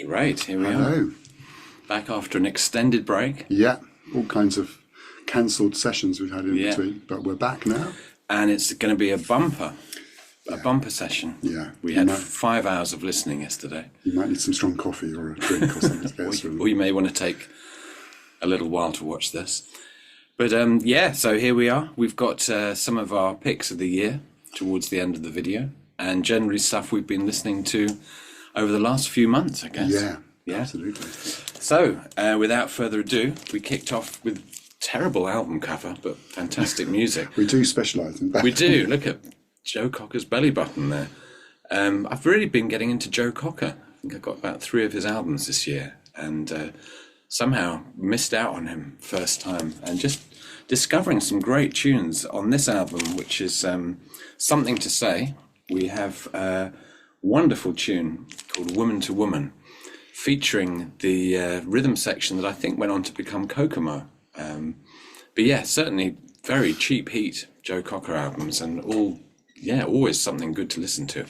Right, here we are. Back after an extended break. Yeah, all kinds of cancelled sessions we've had in between, but we're back now. And it's going to be a bumper session. Yeah. We had 5 hours of listening yesterday. You might need some strong coffee or a drink or something. Or you may want to take a little while to watch this. But so here we are. We've got some of our picks of the year towards the end of the video, and generally stuff we've been listening to over the last few months, I guess. Yeah, absolutely. So, without further ado, we kicked off with terrible album cover, but fantastic music. We do specialise in that. We do. Look at Joe Cocker's belly button there. I've really been getting into Joe Cocker. I think I got about 3 of his albums this year, and somehow missed out on him first time, and just discovering some great tunes on this album, which is Something to Say. We have a wonderful tune called Woman to Woman, featuring the rhythm section that I think went on to become Kokomo. But yeah, certainly very cheap heat Joe Cocker albums, and always something good to listen to.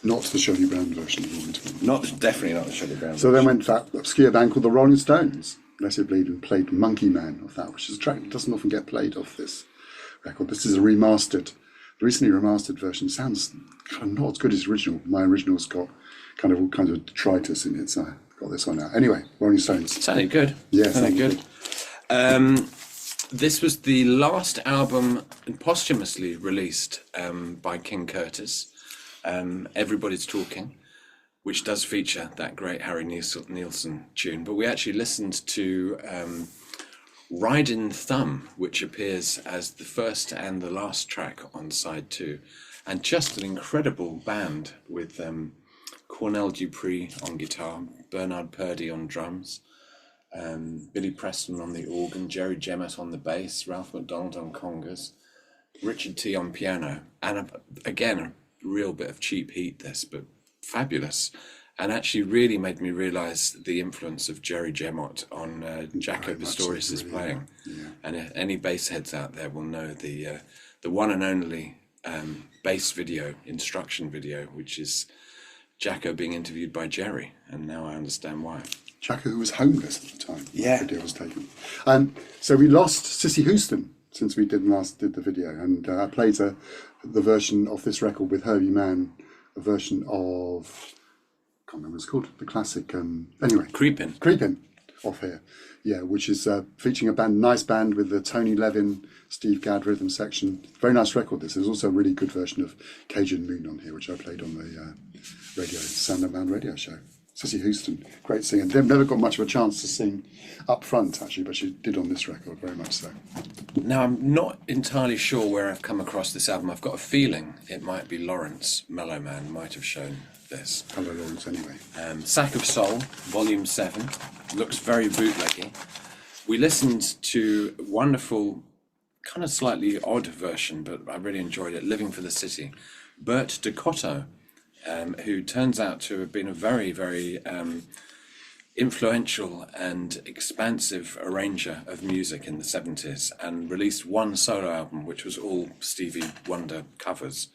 Not the Shirley Brown version of Woman to Woman. Definitely not the Shirley Brown So then went that obscure band called the Rolling Stones. Let It Bleed, and played Monkey Man of that, which is a track that doesn't often get played off this record. This is a recently remastered version. Sounds kind of not as good as the original. My original's got kind of all kinds of detritus in it, so I got this one out. Anyway, Rolling Stones. Sounded good. Yeah, sounded good. This was the last album posthumously released by King Curtis, Everybody's Talking, which does feature that great Harry Nilsson tune. But we actually listened to Ridin' Thumb, which appears as the first and the last track on side 2. And just an incredible band with Cornell Dupree on guitar, Bernard Purdie on drums, Billy Preston on the organ, Jerry Jemmett on the bass, Ralph McDonald on congas, Richard T on piano, and again a real bit of cheap heat this, but fabulous, and actually really made me realise the influence of Jerry Jemmett on Jaco Pastorius' playing. Yeah. And any bass heads out there will know the one and only bass video, instruction video, which is Jaco being interviewed by Jerry, and now I understand why. Jaco, who was homeless at the time. Yeah. The video was taken. So we lost Cissy Houston since we did the video, and I played the version of this record with Herbie Mann, a version of, I can't remember what it's called, the classic, anyway. Creepin' off here. Yeah, which is featuring a nice band with the Tony Levin, Steve Gadd rhythm section. Very nice record this. There's also a really good version of Cajun Moon on here, which I played on the Sound of Man radio show. Cissy Houston, great singer. They've never got much of a chance to sing up front, actually, but she did on this record, very much so. Now, I'm not entirely sure where I've come across this album. I've got a feeling it might be Lawrence, Melow Man, might have shown this. Hello, Lawrence, anyway. Sack of Soul, Volume 7. Looks very bootleggy. We listened to a wonderful, kind of slightly odd version, but I really enjoyed it, Living for the City. Bert Doot, who turns out to have been a very, very influential and expansive arranger of music in the 70s, and released one solo album, which was all Stevie Wonder covers.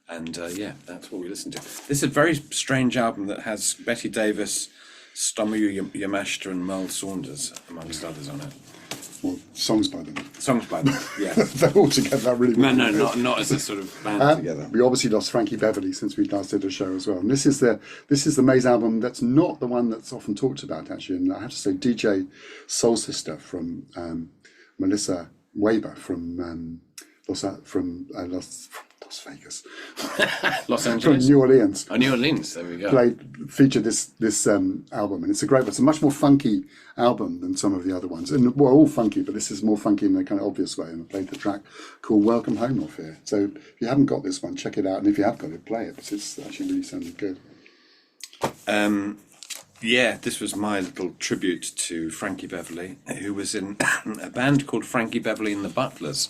And that's what we listened to. This is a very strange album that has Betty Davis, Stomu Yamashita and Merle Saunders, amongst others, on it. Well, songs by them. Songs by them, yeah. They're all together, really. No, not as a sort of band together. We obviously lost Frankie Beverly since we last did a show as well. And this is the Maze album that's not the one that's often talked about, actually. And I have to say, DJ Soul Sister from Melissa Weber from Las Vegas, Los Angeles, from New Orleans. Oh, New Orleans, there we go. Featured this album, and it's a great one. It's a much more funky album than some of the other ones, and well, all funky, but this is more funky in a kind of obvious way. And I played the track called "Welcome Home" off here. So if you haven't got this one, check it out, and if you have got it, play it, because it's actually really sounding good. This was my little tribute to Frankie Beverly, who was in a band called Frankie Beverly and the Butlers.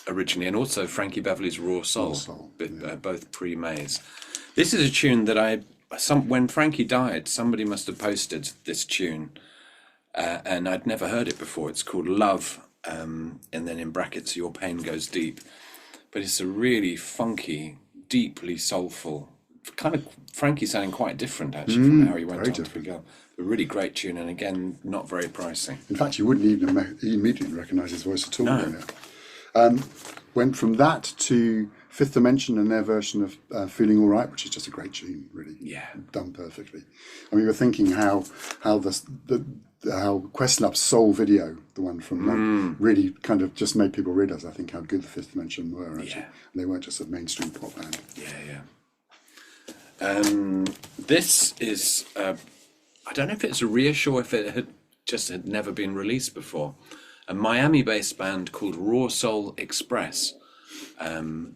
Originally, and also Frankie Beverly's Raw Soul, both pre-Maze. This is a tune that when Frankie died, somebody must have posted this tune, and I'd never heard it before. It's called Love, and then in brackets, Your Pain Goes Deep. But it's a really funky, deeply soulful, kind of Frankie sounding quite different actually from how he went on to become. A really great tune, and again, not very pricey. In fact, you wouldn't even immediately recognise his voice at all. No. Went from that to Fifth Dimension and their version of Feeling All Right, which is just a great tune, really. Yeah. Done perfectly. And we were thinking how Questlab's Soul video, the one from really kind of just made people realise, I think, how good the Fifth Dimension were, actually. Yeah. And they weren't just a mainstream pop band. Yeah. This is, I don't know if it's a reissue, if it had never been released before. A Miami-based band called Raw Soul Express.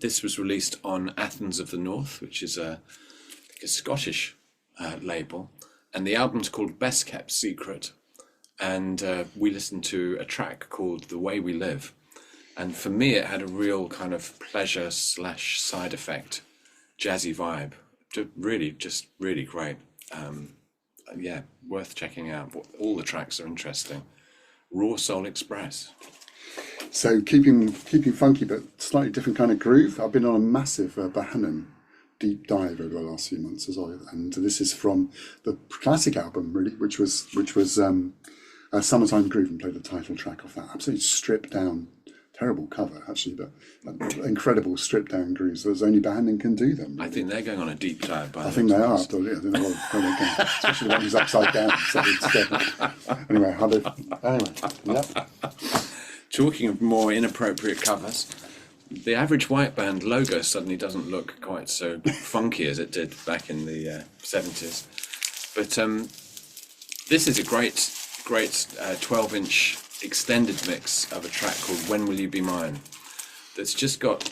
This was released on Athens of the North, which is a Scottish label, and the album's called Best Kept Secret. And we listened to a track called The Way We Live, and for me it had a real kind of pleasure / side effect jazzy vibe. Just really great. Yeah, worth checking out. All the tracks are interesting. Raw Soul Express. So keeping funky but slightly different kind of groove. I've been on a massive Banam deep dive over the last few months as well, and this is from the classic album, really, which was Summertime Groove, and played the title track off that. Absolutely stripped down, terrible cover actually, but incredible stripped down grooves. There's only Banam can do them. Really. I think they're going on a deep dive. I think they are. I don't know where they're going, especially the one who's upside down. Anyway, yep. Talking of more inappropriate covers, the Average White Band logo suddenly doesn't look quite so funky as it did back in the 70s. But this is a great 12-inch extended mix of a track called When Will You Be Mine, that's just got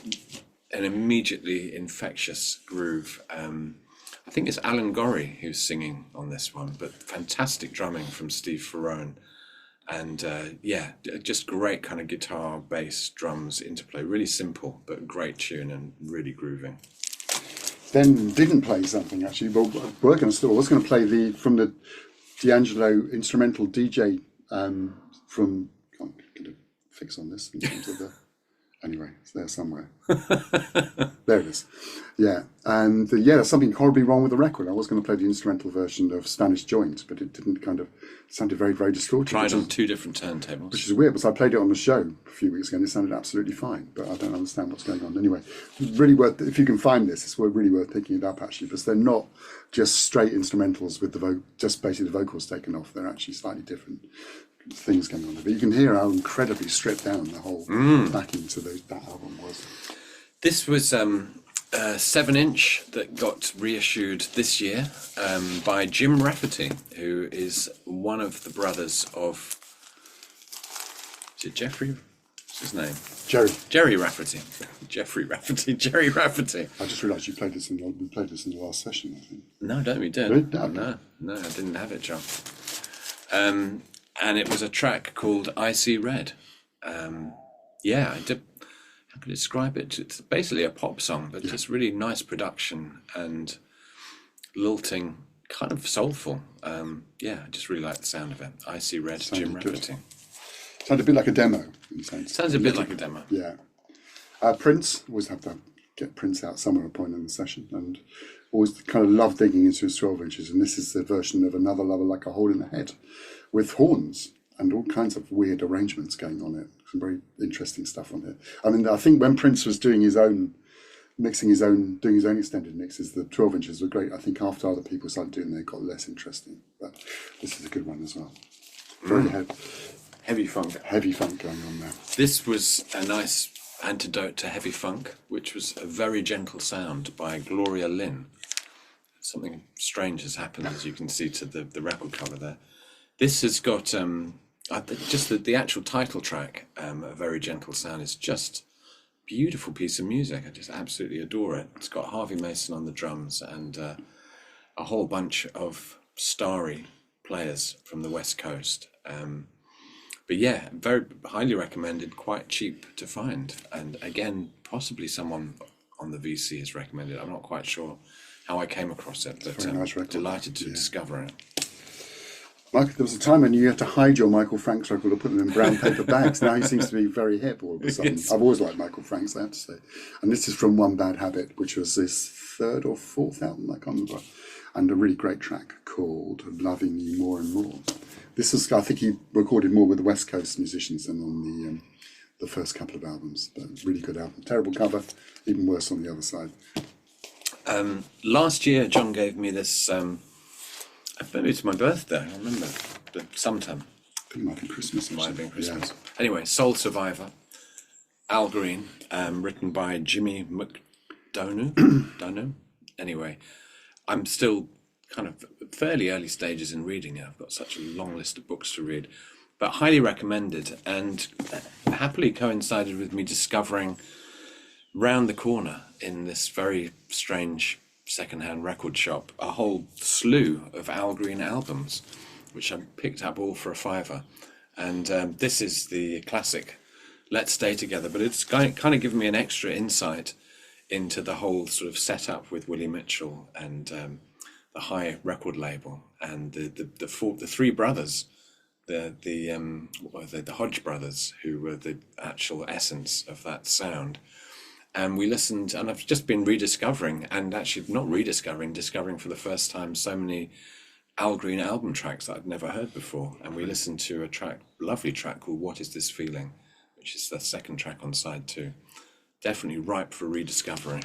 an immediately infectious groove. I think it's Alan Gorrie who's singing on this one, but fantastic drumming from Steve Ferrone. And just great kind of guitar, bass, drums interplay. Really simple, but great tune and really grooving. Then didn't play something actually, but I was going to play from the DAngelo instrumental DJ from. Can't get a fix on this in terms of the. Anyway, it's there somewhere. There it is. Yeah, and there's something horribly wrong with the record. I was going to play the instrumental version of Spanish Joint, but it didn't sounded very, very distorted. Tried on two different turntables. Which is weird, because I played it on the show a few weeks ago and it sounded absolutely fine, but I don't understand what's going on. Anyway, really worth, if you can find this, it's really worth picking it up actually, because they're not just straight instrumentals with just basically the vocals taken off. They're actually slightly different things going on there. But you can hear how incredibly stripped down the whole backing to that album was. This was a 7-inch that got reissued this year by Jim Rafferty, who is one of the brothers of, is it Jeffrey? What's his name? Jerry Rafferty. Jeffrey Rafferty. Jerry Rafferty. I just realised we played this in the last session, I think. No, don't we did. Really? No, I didn't have it, John. And it was a track called Icy Red. I did. How can I describe it? It's basically a pop song, but just really nice production and lilting, kind of soulful. I just really like the sound of it. Icy Red, Jim Rafferty. Sounds a bit like a demo, in a sense. Sounds a bit like a demo. Yeah. Prince, always have to get Prince out somewhere at a point in the session, and always kind of love digging into his 12 inches, and this is the version of Another Lover Like a Hole in the Head, with horns and all kinds of weird arrangements going on it. Some very interesting stuff on it. I mean, I think when Prince was doing doing his own extended mixes, the 12 inches were great. I think after other people started doing them, they got less interesting. But this is a good one as well. Very heavy funk. Heavy funk going on there. This was a nice antidote to heavy funk, which was a very gentle sound by Gloria Lynn. Something strange has happened, as you can see to the record cover there. This has got just the actual title track, A Very Gentle Sound, is just a beautiful piece of music. I just absolutely adore it. It's got Harvey Mason on the drums and a whole bunch of starry players from the West Coast. But yeah, very highly recommended, quite cheap to find. And again, possibly someone on the VC has recommended it. I'm not quite sure how I came across it, but nice delighted to discover it. Michael, there was a time when you had to hide your Michael Franks record or put them in brown paper bags. Now he seems to be very hip all of a sudden. Yes. I've always liked Michael Franks, I have to say. And this is from One Bad Habit, which was his third or fourth album, I can't remember. And a really great track called Loving You More and More. This was, I think he recorded more with the West Coast musicians than on the first couple of albums. But really good album. Terrible cover, even worse on the other side. Last year, John gave me this, maybe it's my birthday, I remember, but sometime. It might be Christmas. It might have been Christmas. Yeah. Anyway, Soul Survivor, Al Green, written by Jimmy McDonough. Anyway, I'm still kind of fairly early stages in reading it. I've got such a long list of books to read, but highly recommended, and happily coincided with me discovering round the corner in this very strange second-hand record shop a whole slew of Al Green albums, which I picked up all for $5. And this is the classic Let's Stay Together, but it's kind of given me an extra insight into the whole sort of setup with Willie Mitchell and the High record label, and the three brothers, the Hodge brothers, who were the actual essence of that sound. And we listened, and I've just been rediscovering, and actually not rediscovering, discovering for the first time so many Al Green album tracks that I'd never heard before. And we listened to a lovely track called What Is This Feeling, which is the second track on side 2. Definitely ripe for rediscovery.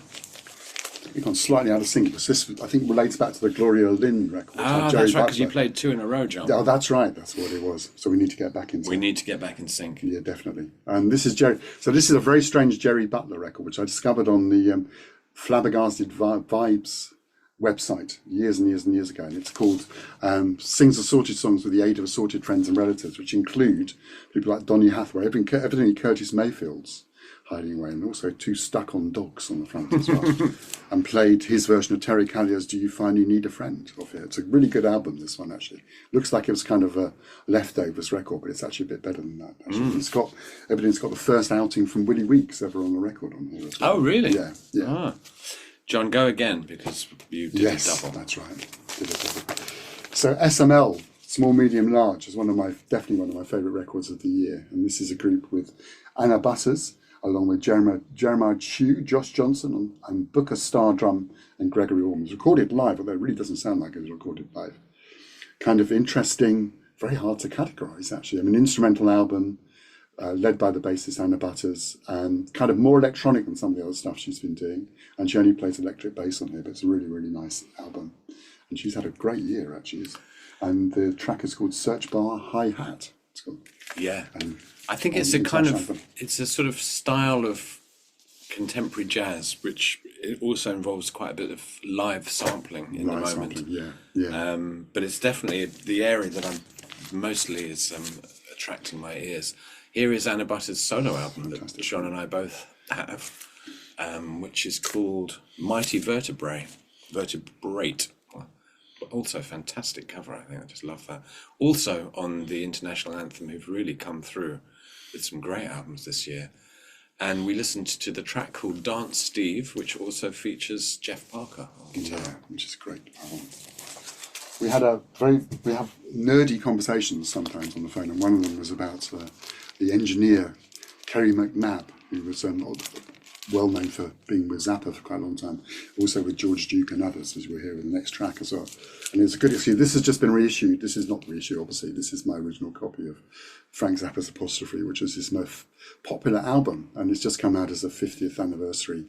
We've gone slightly out of sync because this, I think, relates back to the Gloria Lynn record. That's right, because you played 2 in a row, John. Oh, that's right. That's what it was. So we need to get back in sync. We need to get back in sync. Yeah, definitely. And this is Jerry. So this is a very strange Jerry Butler record, which I discovered on the Flabbergasted Vibes website years and years and years ago. And it's called Sings Assorted Songs with the Aid of Assorted Friends and Relatives, which include people like Donny Hathaway, evidently Curtis Mayfield's Hiding Away, and also 2 Stuck-on Dogs on the front as well. And played his version of Terry Callier's Do You Find You Need a Friend off it. It's a really good album, this one, actually. Looks like it was kind of a leftovers record, but it's actually a bit better than that, actually. It's got the first outing from Willie Weeks ever on the record on here as well. Oh, really? Yeah, yeah. Ah. John, go again, because you did a double. That's right. Did a double. So SML, Small, Medium, Large, is definitely one of my favourite records of the year. And this is a group with Anab Butter, along with Jeremiah Chew, Josh Johnson, and Booker Stardrum and Gregory Orme. It was recorded live, although it really doesn't sound like it was recorded live. Kind of interesting, very hard to categorise, actually. I mean, instrumental album, led by the bassist Anab Butter, and kind of more electronic than some of the other stuff she's been doing. And she only plays electric bass on here, but it's a really, really nice album. And she's had a great year, actually. And the track is called Search Bar Hi-Hat. It's called. Yeah. I think it's it's a sort of style of contemporary jazz, which it also involves quite a bit of live sampling in the moment. Yeah. But it's definitely the area that I'm mostly is attracting my ears. Here is Anab Butter's solo album that John and I both have, which is called Mighty Vertebrate. Also fantastic cover, I think. I just love that. Also on the International Anthem, who've really come through with some great albums this year. And we listened to the track called Dance Steve, which also features Jeff Parker on guitar. Yeah, which is a great album. We have nerdy conversations sometimes on the phone, and one of them was about the engineer Kerry McNabb, who was well known for being with Zappa for quite a long time, also with George Duke and others, as we'll hear in the next track as well. And it's a good excuse. This has just been reissued. This is not reissued, obviously. This is my original copy of Frank Zappa's Apostrophe, which is his most popular album, and it's just come out as a 50th anniversary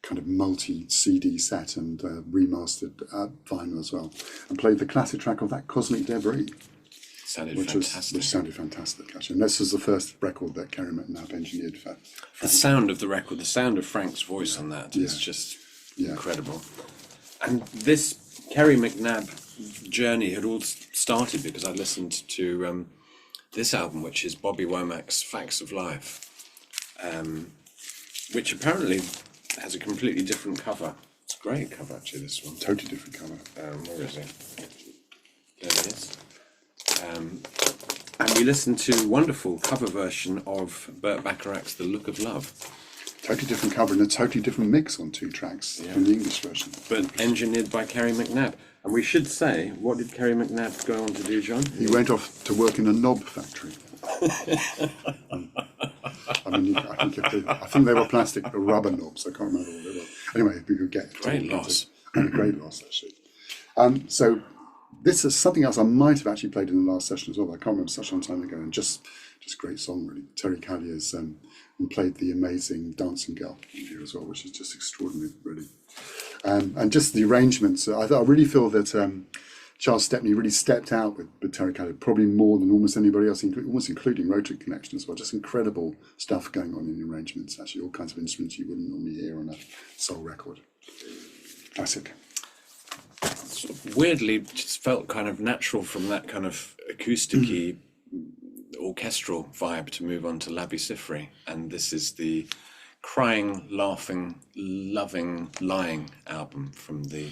kind of multi-CD set and remastered vinyl as well, and played the classic track of that, Cosmic Debris. Which sounded fantastic, actually. And this was the first record that Kerry McNabb engineered for Frank. The sound of the record, the sound of Frank's voice on that is just incredible. And this Kerry McNabb journey had all started because I listened to this album, which is Bobby Womack's Facts of Life, which apparently has a completely different cover. It's a great cover, actually, this one. Totally different cover. Where is it? There it is. And we listened to a wonderful cover version of Burt Bacharach's The Look of Love. Totally different cover and a totally different mix on 2 tracks from the English version. But engineered by Kerry McNabb. And we should say, what did Kerry McNabb go on to do, John? He went off to work in a knob factory. I think they were plastic, or rubber knobs. I can't remember what they were. Anyway, we could get Great loss. A great loss, actually. So this is something else I might have actually played in the last session as well. But I can't remember, such a long time ago, and just great song really. Terry Callier's and played the amazing Dancing Girl here as well, which is just extraordinary, really. And just the arrangements. I really feel that Charles Stepney really stepped out with Terry Callier, probably more than almost anybody else, almost including Rotary Connection as well. Just incredible stuff going on in the arrangements. Actually, all kinds of instruments you wouldn't normally hear on a soul record. Classic. Sort of weirdly, just felt kind of natural from that kind of acoustic-y orchestral vibe to move on to Labby Sifri. And this is the crying, laughing, loving, lying album from the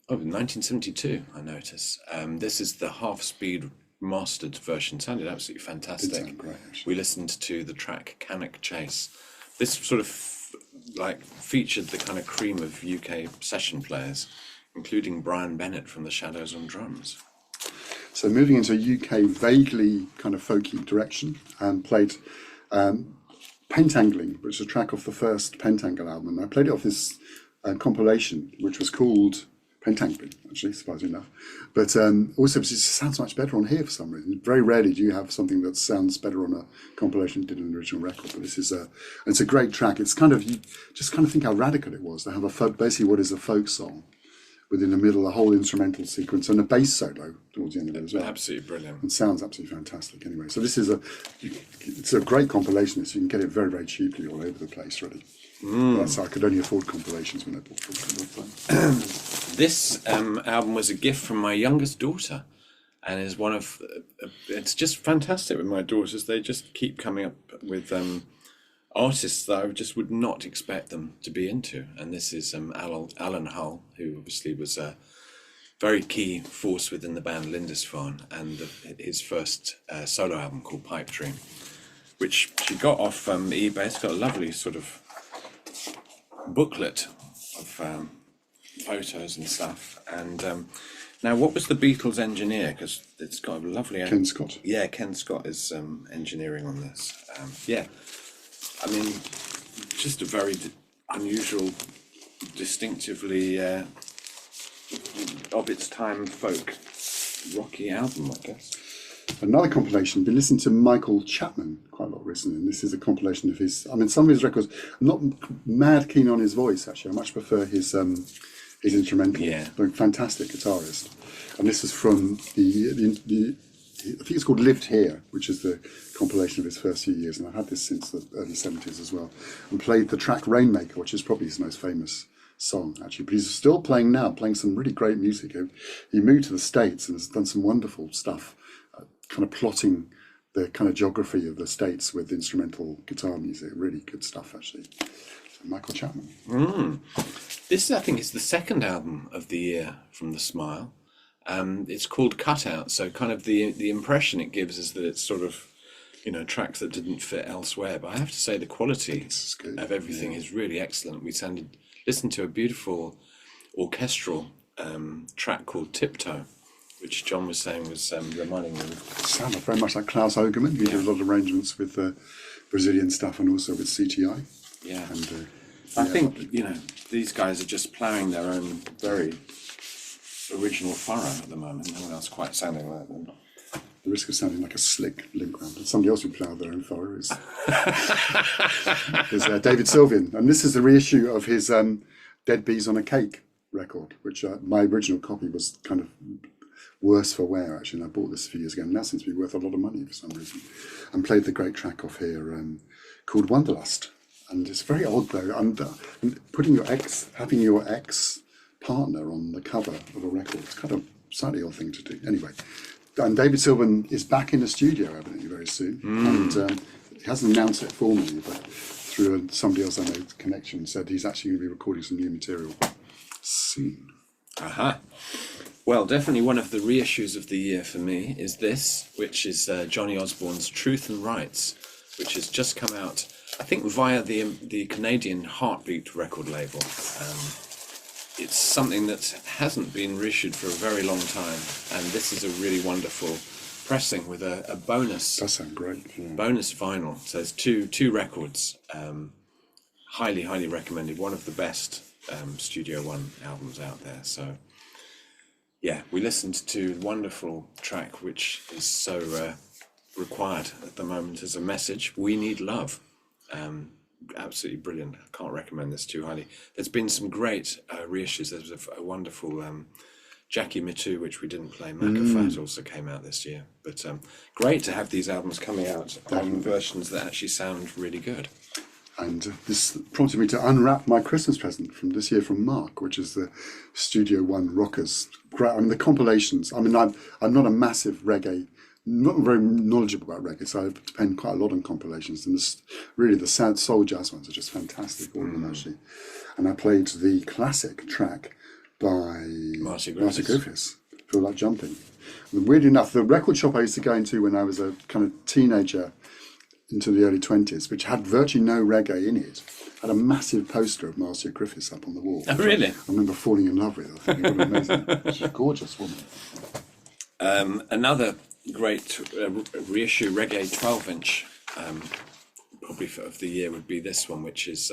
1972, I notice. This is the half-speed mastered version. Sounded absolutely fantastic. Did sound great, actually. We listened to the track Cannock Chase. This sort of featured the kind of cream of UK session players, including Brian Bennett from the Shadows on drums. So moving into a UK vaguely kind of folky direction, and played Pentangling, which is a track off the first Pentangle album. And I played it off this compilation, which was called Pentangling, actually, surprisingly enough. But also, it just sounds much better on here for some reason. Very rarely do you have something that sounds better on a compilation than an original record. But this is it's a great track. It's kind of, you just kind of think how radical it was to have a folk, basically what is a folk song, within the middle, a whole instrumental sequence and a bass solo towards the end of it as well. Absolutely brilliant. And sounds absolutely fantastic anyway. So this is it's a great compilation. So you can get it very, very cheaply all over the place, really. So I could only afford compilations when I bought them. This album was a gift from my youngest daughter, and is one of, it's just fantastic with my daughters. They just keep coming up with artists that I just would not expect them to be into. And this is Alan Hull, who obviously was a very key force within the band Lindisfarne, and his first solo album called Pipe Dream, which she got off eBay. It's got a lovely sort of booklet of photos and stuff. And now, what was the Beatles engineer? Because it's got a lovely... Ken Scott. Yeah, Ken Scott is engineering on this. Yeah. I mean, just a very unusual, distinctively of its time folk rocky album, I guess. Another compilation, been listening to Michael Chapman quite a lot recently, and this is a compilation of his, I mean, some of his records, I'm not mad keen on his voice, actually. I much prefer his instrumental. Yeah. But fantastic guitarist. And this is from the I think it's called Lived Here, which is the compilation of his first few years, and I've had this since the early 70s as well, and played the track Rainmaker, which is probably his most famous song, actually, but he's still playing now, playing some really great music. He moved to the States and has done some wonderful stuff, kind of plotting the kind of geography of the States with instrumental guitar music. Really good stuff, actually. So Michael Chapman. This, I think, is the second album of the year from The Smile. It's called Cutout, so kind of the impression it gives is that it's sort of, you know, tracks that didn't fit elsewhere. But I have to say the quality of everything is really excellent. We listened to a beautiful orchestral track called Tiptoe, which John was saying was reminding me of. It sounded very much like Klaus Ogerman. He did a lot of arrangements with Brazilian stuff and also with CTI. Yeah. And, I think, you know, these guys are just ploughing their own very original furrow at the moment. No one else quite sounding like them. The risk of sounding like a slick link round. Somebody else who ploughed their own furrow is David Sylvian. And this is a reissue of his Dead Bees on a Cake record, which my original copy was kind of worse for wear, actually. And I bought this a few years ago, and now seems to be worth a lot of money for some reason. And played the great track off here called Wanderlust. And it's very odd, though. And having your ex partner on the cover of a record, it's kind of a slightly odd thing to do. Anyway, and David Sylvan is back in the studio, evidently, very soon. And he hasn't announced it formally, but through somebody else I know, connection, said he's actually going to be recording some new material soon. Aha. Well, definitely one of the reissues of the year for me is this, which is Johnny Osborne's Truth and Rights, which has just come out, I think, via the Canadian Heartbeat record label. it's something that hasn't been reissued for a very long time, and this is a really wonderful pressing with a bonus. That sounds great. Yeah. Bonus vinyl. So there's two records. Highly recommended. One of the best Studio One albums out there. So yeah, we listened to a wonderful track which is so required at the moment as a message. We Need Love. Absolutely brilliant. I can't recommend this too highly. There's been some great reissues. There's a wonderful Jackie Mittoo, which we didn't play. Macafat also came out this year. But great to have these albums coming out on versions that actually sound really good. And this prompted me to unwrap my Christmas present from this year from Mark, which is the Studio One Rockers. I mean, the compilations. I mean, I'm not a massive reggae, not very knowledgeable about reggae, so I depend quite a lot on compilations. And really, the sad soul jazz ones are just fantastic, all of them actually. And I played the classic track by Marty Griffiths, Feel Like Jumping. And weirdly enough, the record shop I used to go into when I was a kind of teenager into the early 20s, which had virtually no reggae in it, had a massive poster of Marcia Griffiths up on the wall. Oh, really? I remember falling in love with her. I think it was amazing. She's a gorgeous woman. Another great reissue reggae 12-inch, probably of the year, would be this one, which is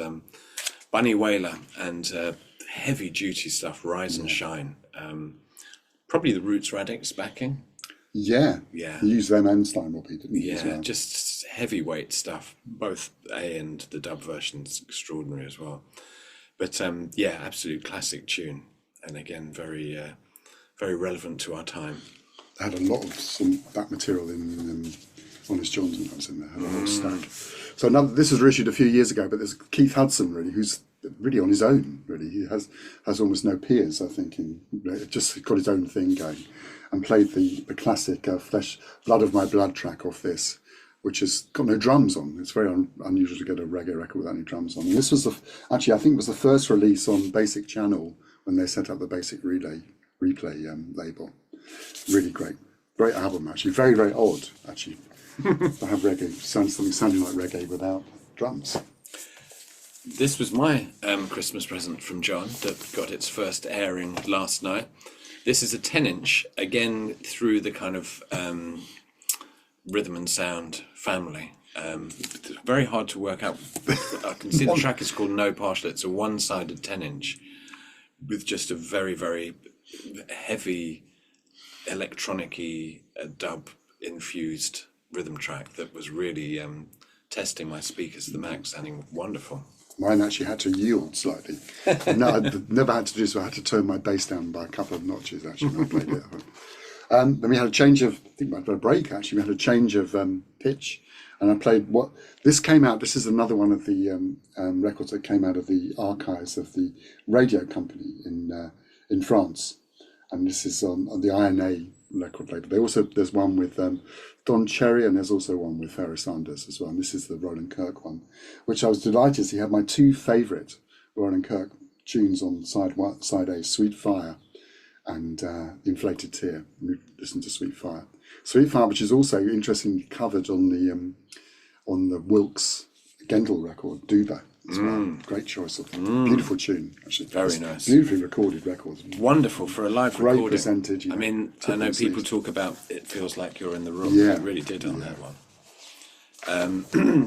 Bunny Wailer and heavy-duty stuff, Rise and Shine. Probably the Roots Radix backing. Yeah. You used them and Steinway, didn't you? Yeah, just heavyweight stuff. Both A and the dub version's extraordinary as well. But yeah, absolute classic tune, and again very relevant to our time. I had a lot of some back material in Honest Johnson. That was in there. Had a whole stack. So now this was reissued a few years ago, but there's Keith Hudson really, who's really on his own. Really, he has almost no peers. I think, just got his own thing going. And played the classic Blood of My Blood track off this, which has got no drums on. It's very unusual to get a reggae record without any drums on. And this was actually, I think, was the first release on Basic Channel when they set up the Basic Replay label. Really great album actually. Very, very odd actually to have reggae sounding like reggae without drums. This was my Christmas present from John that got its first airing last night. This is a 10-inch, again, through the kind of rhythm and sound family. It's very hard to work out. I can see the track is called No Partial. It's a one-sided 10-inch with just a very, very heavy electronic-y dub-infused rhythm track that was really testing my speakers to the max, sounding wonderful. Mine actually had to yield slightly. No, I'd never had to do so. I had to turn my bass down by a couple of notches actually when I played it. Then we had a change of, I think we had a break actually. We had a change of pitch, and I played this came out. This is another one of the records that came out of the archives of the radio company in France, and this is on the INA record label. There's one with Don Cherry, and there's also one with Pharoah Sanders as well. And this is the Roland Kirk one, which I was delighted to see. He had my two favourite Roland Kirk tunes on side A, Sweet Fire and The Inflated Tear. We listened to Sweet Fire. Sweet Fire, which is also interestingly covered on the Wilkes Gendel record, Duba. As well. Great choice of beautiful tune, actually. Very nice. Beautifully recorded record. Wonderful for a live Great recording. percentage. I mean, I know people talk about it feels like you're in the room. Yeah. It really did on that one.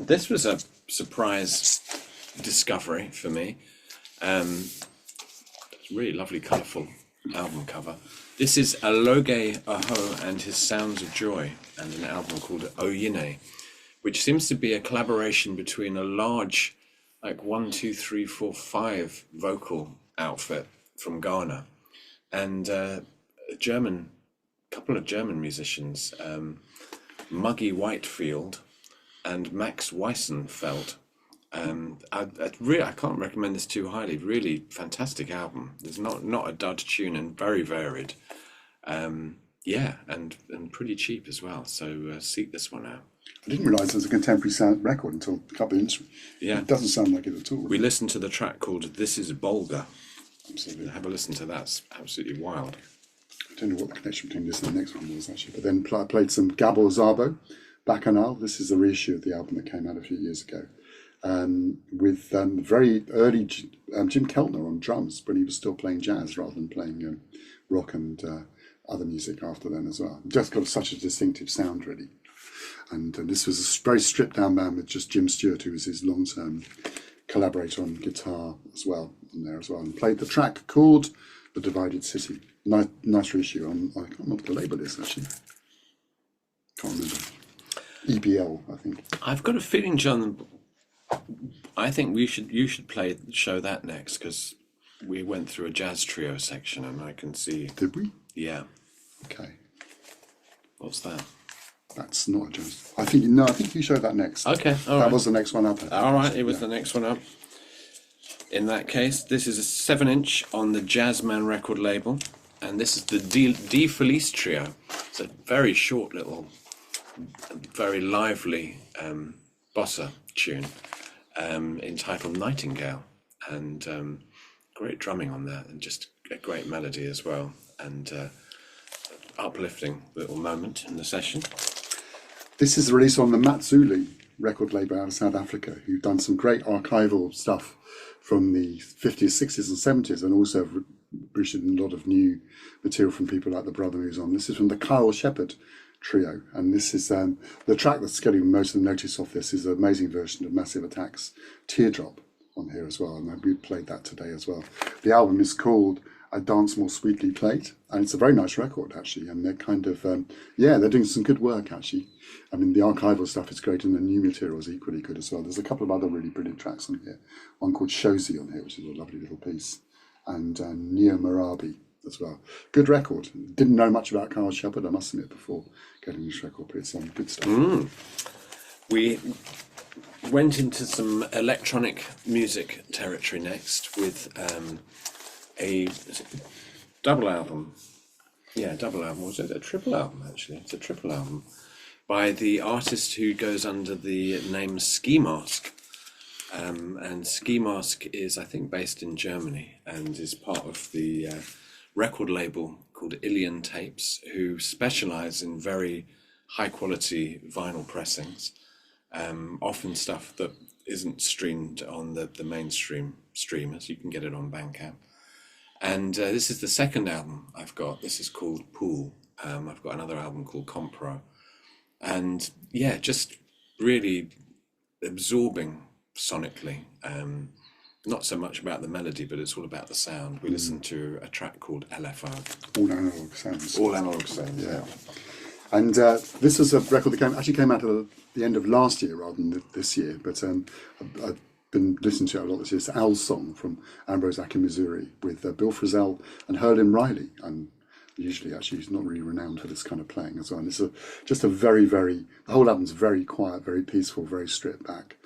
This was a surprise discovery for me. It's a really lovely, colourful album cover. This is Aloge Aho and His Sounds of Joy, and an album called Oyine, which seems to be a collaboration between a large, like 1, 2, 3, 4, 5 vocal outfit from Ghana and a couple of German musicians, Muggy Whitefield and Max Weissenfeld. I can't recommend this too highly. Really fantastic album. There's not a dud tune and very varied. And pretty cheap as well. So seek this one out. I didn't realise it was a contemporary sound record until a couple of instruments. Yeah. It doesn't sound like it at all. We listened to the track called This Is Bolga. Absolutely. Have a listen to that. It's absolutely wild. I don't know what the connection between this and the next one was actually. But then I played some Gabor Szabo, Bacchanal. This is the reissue of the album that came out a few years ago. with very early Jim Keltner on drums, when he was still playing jazz rather than playing rock and other music after then as well. Just got such a distinctive sound, really. And this was a very stripped down band with just Jim Stewart, who was his long-term collaborator on guitar as well, on there as well, and played the track called The Divided City. Nice reissue on, I can't remember what the label is actually. Can't remember. EBL, I think. I've got a feeling, John, I think you should show that next, because we went through a jazz trio section and I can see. Did we? Yeah. Okay. What's that? That's not a jazz. I think you show that next. Okay, all that right. was the next one up. All right, it was the next one up. In that case, this is a 7-inch on the Jazzman record label, and this is the D Felice Trio. It's a very short little, very lively bossa tune entitled Nightingale, and great drumming on that, and just a great melody as well, and uplifting little moment in the session. This is released on the Matsuli record label out of South Africa, who've done some great archival stuff from the 50s, 60s and 70s, and also have produced a lot of new material from people like the brother who's on. This is from the Kyle Shepard trio, and this is the track that's getting most of the notice off this is an amazing version of Massive Attack's Teardrop on here as well, and we played that today as well. The album is called I Dance More Sweetly Played, and it's a very nice record actually, and they're kind of they're doing some good work actually. I mean, the archival stuff is great, and the new material is equally good as well. There's a couple of other really brilliant tracks on here, one called Shozi on here, which is a lovely little piece, and Neo Marabi as well. Good record. Didn't know much about Carl Shepard, I must admit, before getting this record, but it's good stuff. We went into some electronic music territory next with a double album. Yeah, double album. Was it a triple album, actually? It's a triple album by the artist who goes under the name Ski Mask. And Ski Mask is, I think, based in Germany and is part of the record label called Ilian Tapes, who specialise in very high-quality vinyl pressings, often stuff that isn't streamed on the mainstream streamers. You can get it on Bandcamp. And this is the second album I've got. This is called Pool. I've got another album called Compro. And yeah, just really absorbing sonically. Not so much about the melody, but it's all about the sound. We listened to a track called LFO. All analog sounds. All analog sounds, yeah. And this was a record that came out at the end of last year rather than this year. But I've been listening to it a lot this year. It's Al's song from Ambrose Akin, Missouri, with Bill Frisell and Herlin Riley. And usually, actually, he's not really renowned for this kind of playing as well. And it's just a very, very, the whole album's very quiet, very peaceful, very stripped back.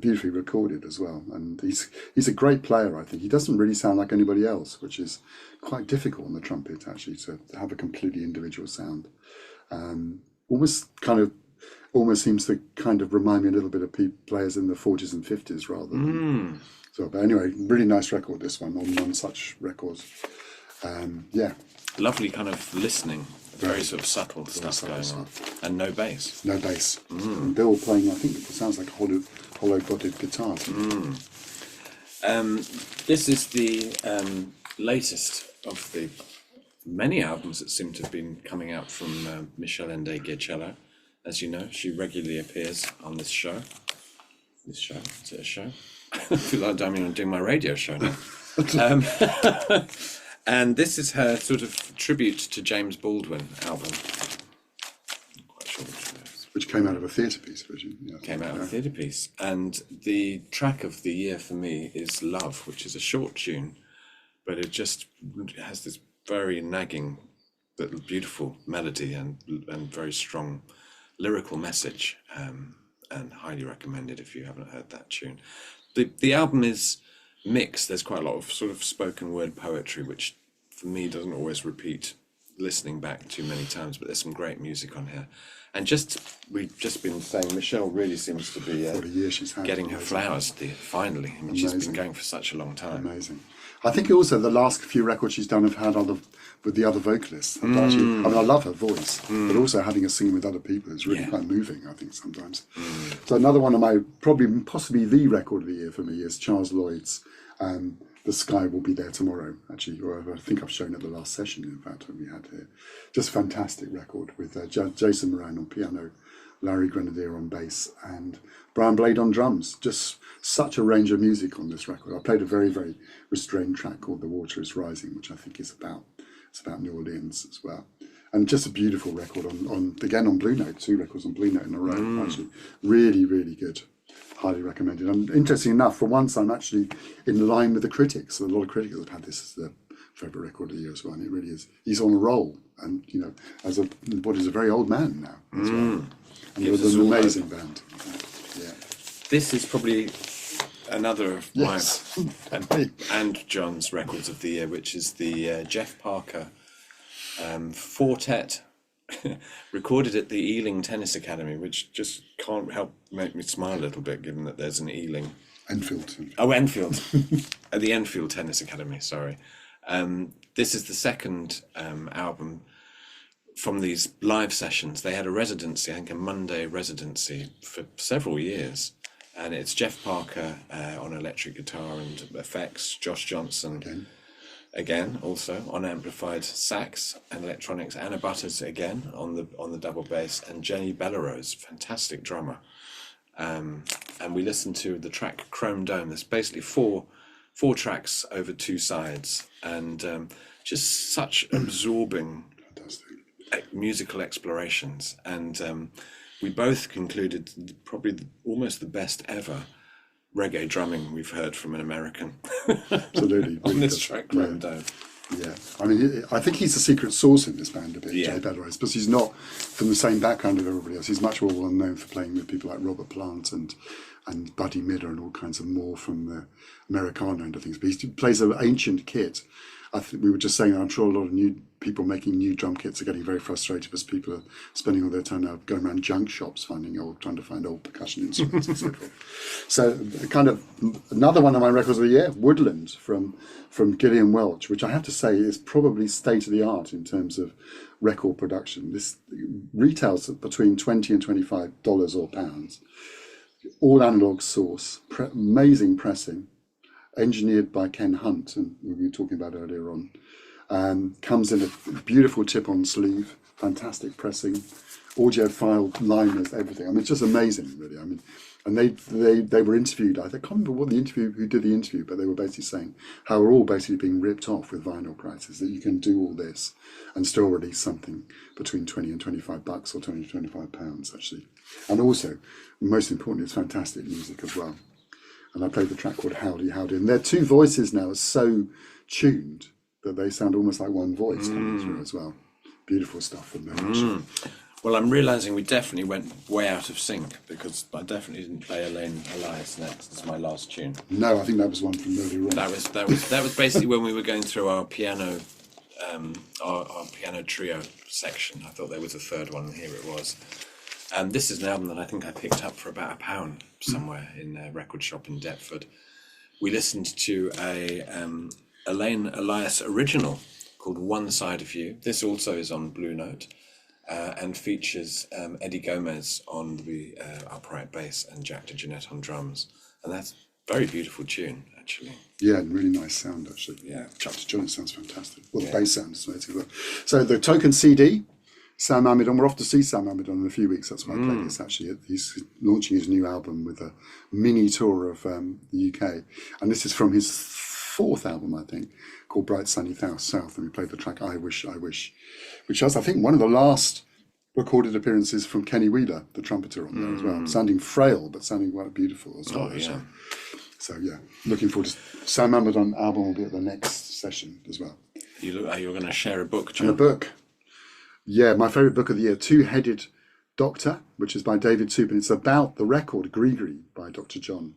Beautifully recorded as well, and he's a great player. I think he doesn't really sound like anybody else, which is quite difficult on the trumpet actually to have a completely individual sound. Almost seems to kind of remind me a little bit of players in the 40s and 50s rather than so. But anyway, really nice record this one on One Such Records. Lovely kind of listening. Very sort of subtle stuff going on, and no bass. No bass. And Bill playing, I think it sounds like hollow-bodied guitars. This is the latest of the many albums that seem to have been coming out from Michelle Ende-Giacello. As you know, she regularly appears on this show. This show? Is it a show? I feel like I'm doing my radio show now. And this is her sort of tribute to James Baldwin album. I'm quite sure which it is. Which came out of a theatre piece, version. Yeah, came out of a theatre piece. And the track of the year for me is Love, which is a short tune, but it just has this very nagging, but beautiful melody and very strong lyrical message, and highly recommended if you haven't heard that tune. The album is mixed. There's quite a lot of sort of spoken word poetry, which for me doesn't always repeat listening back too many times, but there's some great music on here. And we've just been saying Michelle really seems to be for the year she's had getting her flowers finally. I mean, she's been going for such a long time. Amazing. I think also the last few records she's done have had with the other vocalists. Actually, I mean, I love her voice, but also having her singing with other people is really quite moving, I think, sometimes. So another one of my, possibly the record of the year for me is Charles Lloyd's The Sky Will Be There Tomorrow, actually, or I think I've shown at the last session, in fact, that we had here. Just fantastic record with Jason Moran on piano, Larry Grenadier on bass, and Brian Blade on drums. Just such a range of music on this record. I played a very, very restrained track called The Water Is Rising, which I think is about New Orleans as well. And just a beautiful record on Blue Note, 2 records on Blue Note in a row. Actually, really, really good. Highly recommended. And interesting enough, for once, I'm actually in line with the critics. A lot of critics have had this as their favourite record of the year as well, and it really is. He's on a roll, and as what is a very old man now as well. And it was an amazing band. Yeah. This is probably another of mine and John's records of the year, which is the Jeff Parker Fortet, recorded at the Ealing Tennis Academy, which just can't help make me smile a little bit, given that there's an Ealing. Enfield. Oh, Enfield. At the Enfield Tennis Academy, sorry. This is the second album from these live sessions. They had a residency, I think a Monday residency for several years. And it's Jeff Parker on electric guitar and effects, Josh Johnson again also on amplified sax and electronics, Anab Butter again on the double bass, and Jenny Bellerose, fantastic drummer. And we listened to the track Chrome Dome. There's basically four tracks over 2 sides, and just such absorbing musical explorations. And we both concluded probably almost the best ever reggae drumming we've heard from an American. Absolutely. On this track, Chrome Dome. Yeah, I mean, I think he's the secret sauce in this band a bit, Jay Bellerose, but he's not from the same background of everybody else. He's much more well known for playing with people like Robert Plant and Buddy Midder and all kinds of more from the Americana end of things. But he plays an ancient kit. I think we were just saying, I'm sure a lot of new people making new drum kits are getting very frustrated because people are spending all their time now going around junk shops trying to find old percussion instruments and so forth. So kind of another one of my records of the year, Woodland from Gillian Welch, which I have to say is probably state of the art in terms of record production. This retails at between $20 and $25 or pounds. All analog source, amazing pressing, engineered by Ken Hunt, and we were talking about earlier on. Comes in a beautiful tip-on sleeve, fantastic pressing, audiophile liners, everything. I mean, it's just amazing, really. I mean, and they were interviewed. I can't remember who did the interview, but they were basically saying how we're all basically being ripped off with vinyl prices, that you can do all this and still release something between $20 and $25 or £20 to £25 actually. And also, most importantly, it's fantastic music as well. And I played the track called Howdy Howdy. And their 2 voices now are so tuned that they sound almost like one voice coming through as well. Beautiful stuff from them. Well, I'm realising we definitely went way out of sync, because I definitely didn't play Elaine Elias next. It's my last tune. No, I think that was one from earlier on. That was basically when we were going through our piano, our piano trio section. I thought there was a third one, and here it was. And this is an album that I think I picked up for about £1 somewhere in a record shop in Deptford. We listened to a Elaine Elias original called One Side of You. This also is on Blue Note and features Eddie Gomez on the upright bass and Jack DeJohnette on drums. And that's a very beautiful tune, actually. Yeah, and really nice sound, actually. Yeah. Jack DeJohnette sounds fantastic. Well, the bass sound is amazing as well. So the Token CD, Sam Amidon. We're off to see Sam Amidon in a few weeks. That's why I played this, actually. He's launching his new album with a mini tour of the UK. And this is from his 4th album, I think, called Bright Sunny South. And we played the track I Wish, which was, I think, one of the last recorded appearances from Kenny Wheeler, the trumpeter, on there as well. Sounding frail, but sounding quite beautiful as well. So, yeah, looking forward to Sam Amidon album will be at the next session as well. You're going to share a book, John? And a book. Yeah, my favourite book of the year, Two-Headed Doctor, which is by David Tupin. It's about the record Grigri by Dr. John.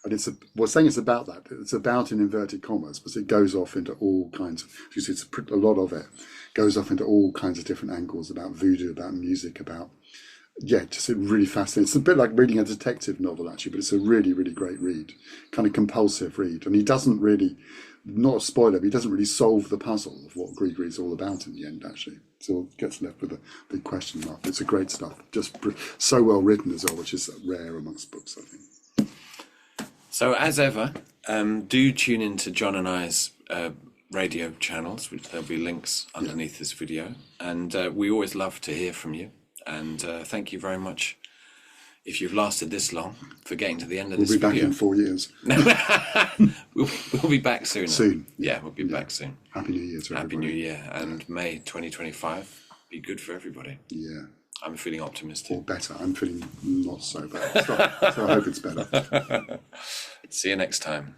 And it's about that. It's about, in inverted commas, but it goes off into all kinds of, you see, a lot of it goes off into all kinds of different angles about voodoo, about music, about, just really fascinating. It's a bit like reading a detective novel, actually, but it's a really, really great read, kind of compulsive read. And he doesn't really not a spoiler, but he doesn't really solve the puzzle of what Grigory's all about in the end, actually. So it gets left with a big question mark. It's a great stuff, just so well written as well, which is rare amongst books, I think. So as ever, do tune into John and I's radio channels, which there'll be links underneath this video. And we always love to hear from you. And thank you very much, if you've lasted this long, for getting to the end of this video. We'll be back in 4 years. We'll be back soon. Soon. Yeah, we'll be back soon. Happy New Year to everybody. Happy New Year. And May 2025 be good for everybody. Yeah. I'm feeling optimistic. Or better. I'm feeling not so bad. So I hope it's better. See you next time.